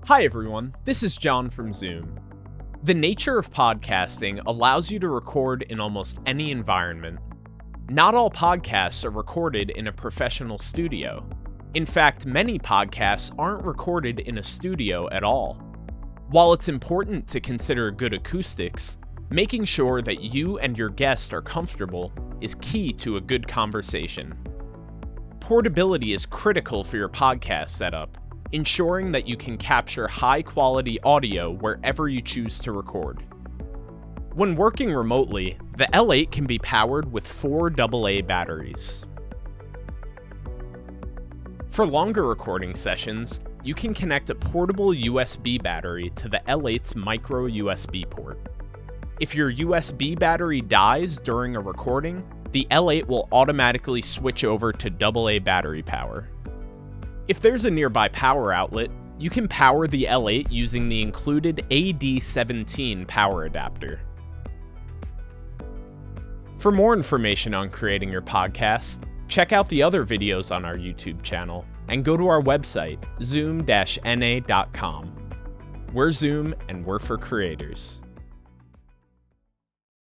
Hi everyone, this is John from Zoom. The nature of podcasting allows you to record in almost any environment. Not all podcasts are recorded in a professional studio. In fact, many podcasts aren't recorded in a studio at all. While it's important to consider good acoustics, making sure that you and your guest are comfortable is key to a good conversation. Portability is critical for your podcast setup, ensuring that you can capture high-quality audio wherever you choose to record. When working remotely, the L8 can be powered with 4 AA batteries. For longer recording sessions, you can connect a portable USB battery to the L8's micro USB port. If your USB battery dies during a recording, the L8 will automatically switch over to AA battery power. If there's a nearby power outlet, you can power the L8 using the included AD17 power adapter. For more information on creating your podcast, check out the other videos on our YouTube channel and go to our website, zoom-na.com. We're Zoom and we're for creators.